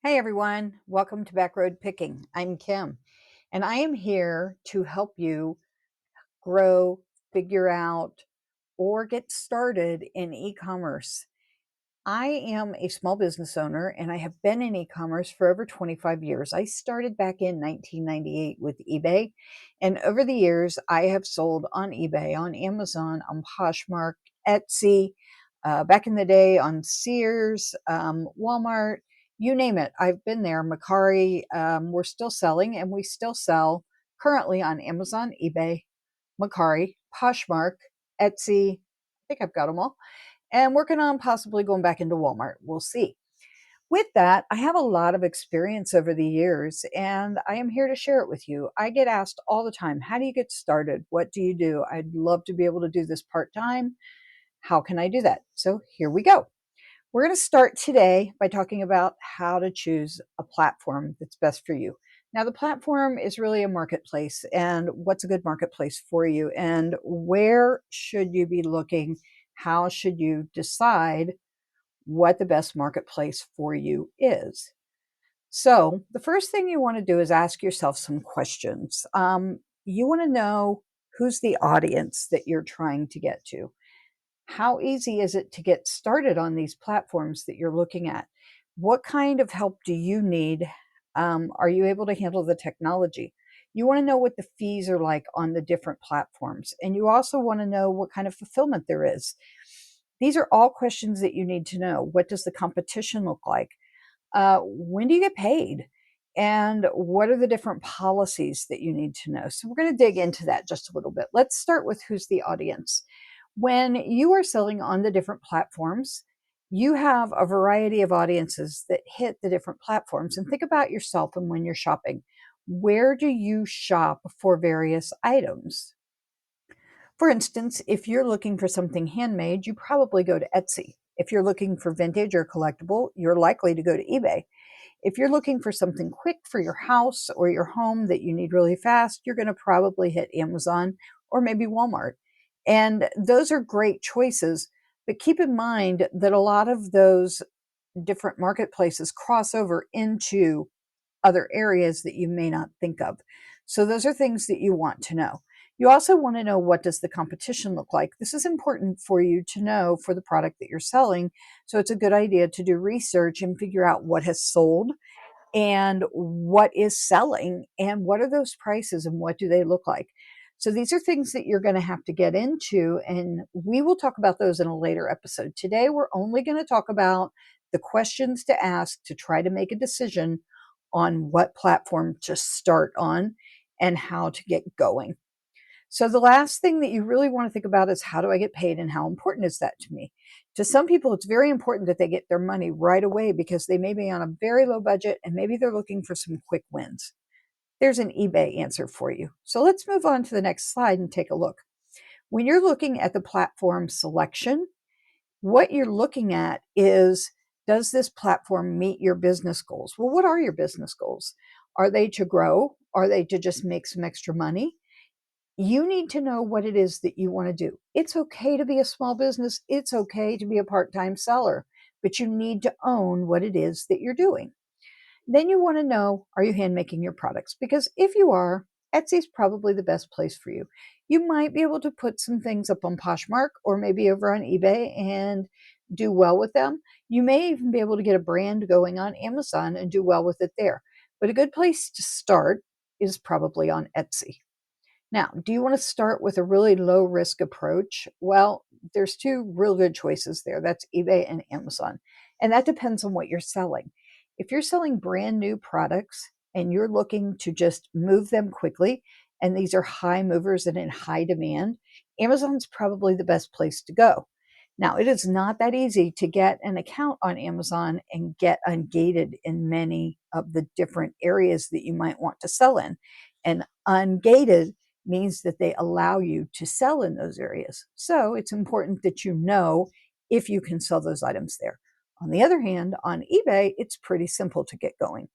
Hey everyone, welcome to Backroad Picking. I'm Kim, and I am here to help you grow, figure out, or get started in e-commerce. I am a small business owner and I have been in e-commerce for over 25 years. I started back in 1998 with eBay, and over the years I have sold on eBay, on Amazon, on Poshmark, Etsy, back in the day on Sears, Walmart, you name it. I've been there. Macari, we're still selling, and we still sell currently on Amazon, eBay, Macari, Poshmark, Etsy. I think I've got them all, and working on possibly going back into Walmart. We'll see. With that, I have a lot of experience over the years, and I am here to share it with you. I get asked all the time, how do you get started? What do you do? I'd love to be able to do this part time. How can I do that? So here we go. We're going to start today by talking about how to choose a platform that's best for you. Now, the platform is really a marketplace, and what's a good marketplace for you, and where should you be looking? How should you decide what the best marketplace for you is? So, the first thing you want to do is ask yourself some questions. You want to know who's the audience that you're trying to get to. How easy is it to get started on these platforms that you're looking at? What kind of help do you need? Are you able to handle the technology? You want to know what the fees are like on the different platforms. And you also want to know what kind of fulfillment there is. These are all questions that you need to know. What does the competition look like? When do you get paid? And what are the different policies that you need to know? So, we're going to dig into that just a little bit. Let's start with who's the audience. When you are selling on the different platforms, you have a variety of audiences that hit the different platforms. And think about yourself and when you're shopping. Where do you shop for various items? For instance, if you're looking for something handmade, you probably go to Etsy. If you're looking for vintage or collectible, you're likely to go to eBay. If you're looking for something quick for your house or your home that you need really fast, you're going to probably hit Amazon or maybe Walmart. And those are great choices. But keep in mind that a lot of those different marketplaces cross over into other areas that you may not think of. So those are things that you want to know. You also want to know, what does the competition look like? This is important for you to know for the product that you're selling. So it's a good idea to do research and figure out what has sold and what is selling and what are those prices and what do they look like. So these are things that you're going to have to get into, and we will talk about those in a later episode. Today, we're only going to talk about the questions to ask to try to make a decision on what platform to start on and how to get going. So the last thing that you really want to think about is, how do I get paid and how important is that to me? To some people, it's very important that they get their money right away because they may be on a very low budget and maybe they're looking for some quick wins. There's an eBay answer for you. So let's move on to the next slide and take a look. When you're looking at the platform selection, what you're looking at is, does this platform meet your business goals? Well, what are your business goals? Are they to grow? Are they to just make some extra money? You need to know what it is that you want to do. It's okay to be a small business. It's okay to be a part-time seller, but you need to own what it is that you're doing. Then you want to know, are you hand making your products? Because if you are, Etsy is probably the best place for you. You might be able to put some things up on Poshmark or maybe over on eBay and do well with them. You may even be able to get a brand going on Amazon and do well with it there. But a good place to start is probably on Etsy. Now, do you want to start with a really low risk approach? Well, there's two real good choices there. That's eBay and Amazon. And that depends on what you're selling. If you're selling brand new products and you're looking to just move them quickly, and these are high movers and in high demand, Amazon's probably the best place to go. Now, it is not that easy to get an account on Amazon and get ungated in many of the different areas that you might want to sell in. And ungated means that they allow you to sell in those areas. So it's important that you know if you can sell those items there. On the other hand, on eBay, it's pretty simple to get going.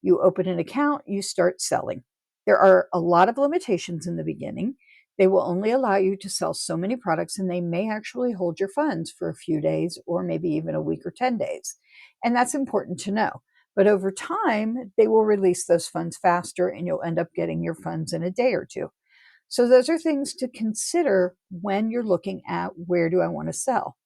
You open an account, you start selling. There are a lot of limitations in the beginning. They will only allow you to sell so many products, and they may actually hold your funds for a few days or maybe even a week or 10 days. And that's important to know. But over time, they will release those funds faster and you'll end up getting your funds in a day or two. So those are things to consider when you're looking at where do I want to sell.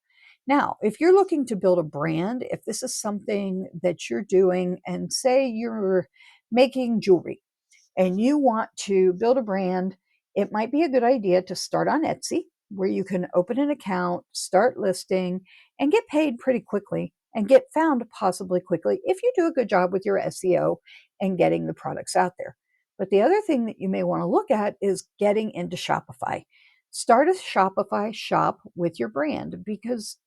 Now, if you're looking to build a brand, if this is something that you're doing, and say you're making jewelry and you want to build a brand, it might be a good idea to start on Etsy, where you can open an account, start listing, and get paid pretty quickly and get found possibly quickly if you do a good job with your SEO and getting the products out there. But the other thing that you may want to look at is getting into Shopify. Start a Shopify shop with your brand, because